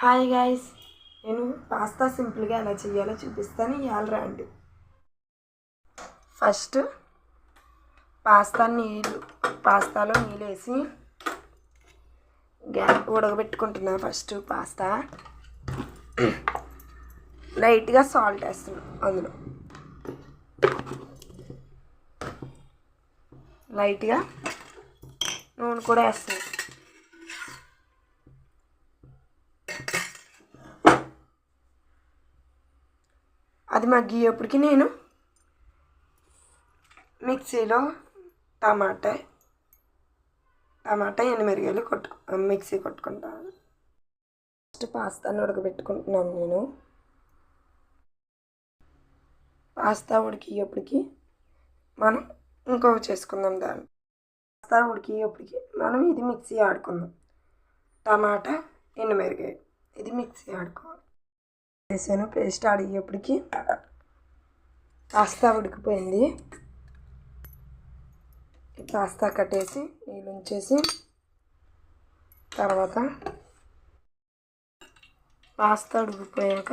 Hi guys, నేను pasta సింపుల్గా ఎలా చేయాలో చూపిస్తాను. ఇవాళ రండి. ఫస్ట్ పాస్తాలో నీళ్ళు వేసి ఉడకబెట్టుకుంటున్నాను. ఫస్ట్ పాస్తా లైట్గా సాల్ట్ వేస్తున్నాను. అందులో లైట్గా నూనె కూడా వేస్తున్నాను. అది మగ్గేటప్పటికి నేను మిక్సీలో టమాటా ఎండుమిరగాయలు మిక్సీ కొట్టుకుంటాను. ఫస్ట్ పాస్తాను ఉడకబెట్టుకుంటున్నాను. నేను పాస్తా ఉడికేటప్పటికి మనం ఇంకొక చేసుకుందాం. దాన్ని పాస్తా ఉడికేటప్పటికి మనం ఇది మిక్సీ ఆడుకుందాం. టమాటా ఎండుమిరగాయ ఇది మిక్సీ ఆడుకోవాలి. వేసాను. పేస్ట్ ఆడేటప్పటికి పాస్తా ఉడికిపోయింది. ఈ పాస్తా కట్టేసి నీళ్ళు ఉంచేసి తర్వాత పాస్తా ఉడికిపోయాక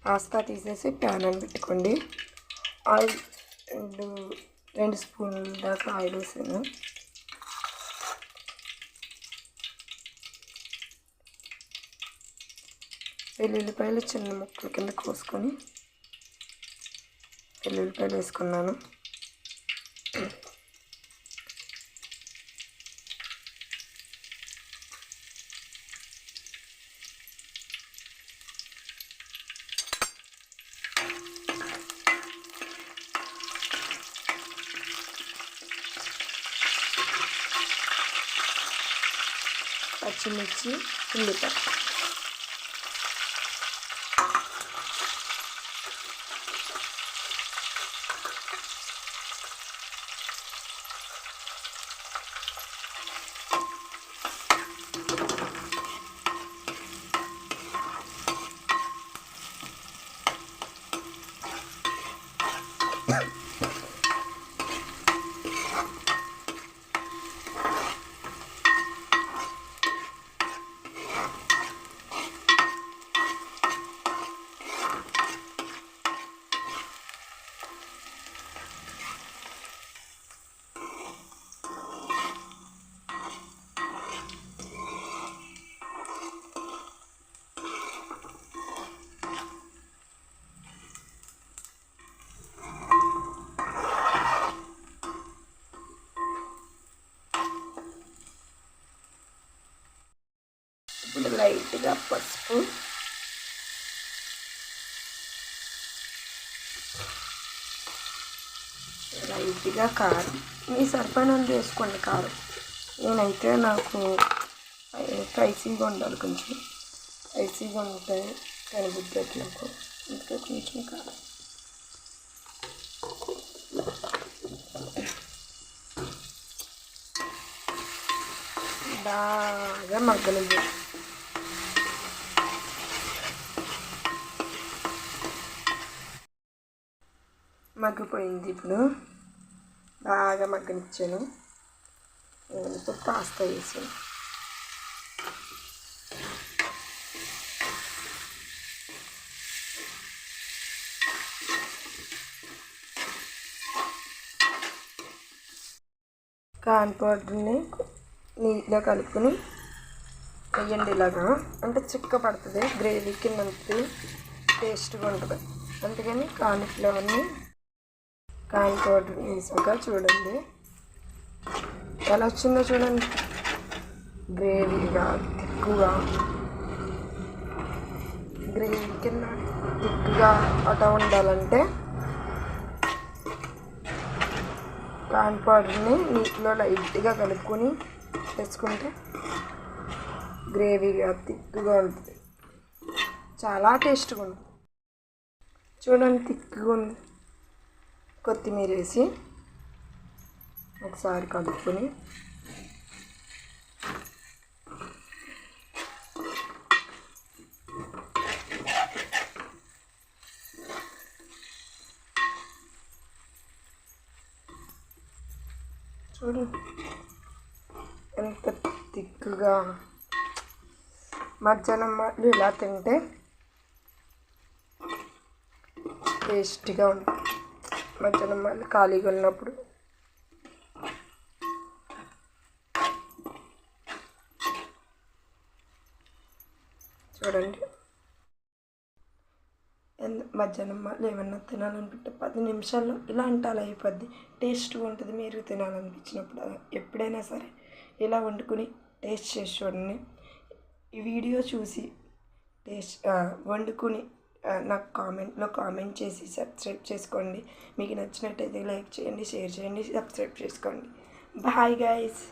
పాస్తా తీసేసి ప్యాన్ అని పెట్టుకోండి. ఆయిల్ 2 స్పూన్ల దాకా ఆయిల్ వేసాను. వెల్లుల్లిపాయలు చిన్న ముక్కల కింద కోసుకొని వెల్లుల్లిపాయలు వేసుకున్నాను. పచ్చిమిర్చి, ఉల్లిపాయ ఇప్పుడు లైట్గా పసుపు, లైట్గా కారం, మీ సరిపడినంత వేసుకోండి కారం. నేనైతే నాకు స్పైసీగా ఉండాలి, కొంచెం స్పైసీగా ఉంటే కనిపిద్ది నాకు, ఇంకా కొంచెం కారం. బాగా మగ్గనివ్వండి. మగ్గిపోయింది. ఇప్పుడు బాగా మగ్గనిచ్చాను. ఇప్పుడు పాస్తా వేసాను. కార్న్ పౌడర్ని నీట్గా కలుపుకొని వేయండి. ఇలాగా అంటే చిక్క పడుతుంది, గ్రేవీ కింద టేస్ట్గా ఉంటుంది. అందుకని కార్న్ పౌడర్ వేసాక చూడండి ఎలా వచ్చిందో చూడండి. గ్రేవీగా తిక్కుగా, గ్రేవీ కింద తిక్కుగా అలా ఉండాలంటే కార్న్ పౌడర్ని నీటిలో లైట్గా కలుపుకొని వేసుకుంటే గ్రేవీగా తిక్కుగా ఉంటుంది. చాలా టేస్ట్గా ఉంటుంది. చూడండి తిక్కుగా ఉంది. కొత్తిమీర వేసి ఒకసారి కలుపుకొని చూడు ఎంత తిక్కుగా మధ్యాహ్నం మాటలు ఇలా తింటే టేస్టీగా ఉంటుంది. మధ్యాహ్నం మాటలు ఖాళీగా ఉన్నప్పుడు చూడండి. మధ్యాహ్నం ఏమన్నా తినాలనుకుంటే 10 నిమిషాల్లో ఇలా అంటే అలా అయిపోద్ది. టేస్ట్గా ఉంటుంది. మీరు తినాలనిపించినప్పుడు ఎప్పుడైనా సరే ఇలా వండుకుని టేస్ట్ చేసి చూడండి. ఈ వీడియో చూసి వండుకుని నాకు కామెంట్ చేసి సబ్స్క్రైబ్ చేసుకోండి. మీకు నచ్చినట్టయితే లైక్ చేయండి, షేర్ చేయండి, సబ్స్క్రైబ్ చేసుకోండి. Bye guys.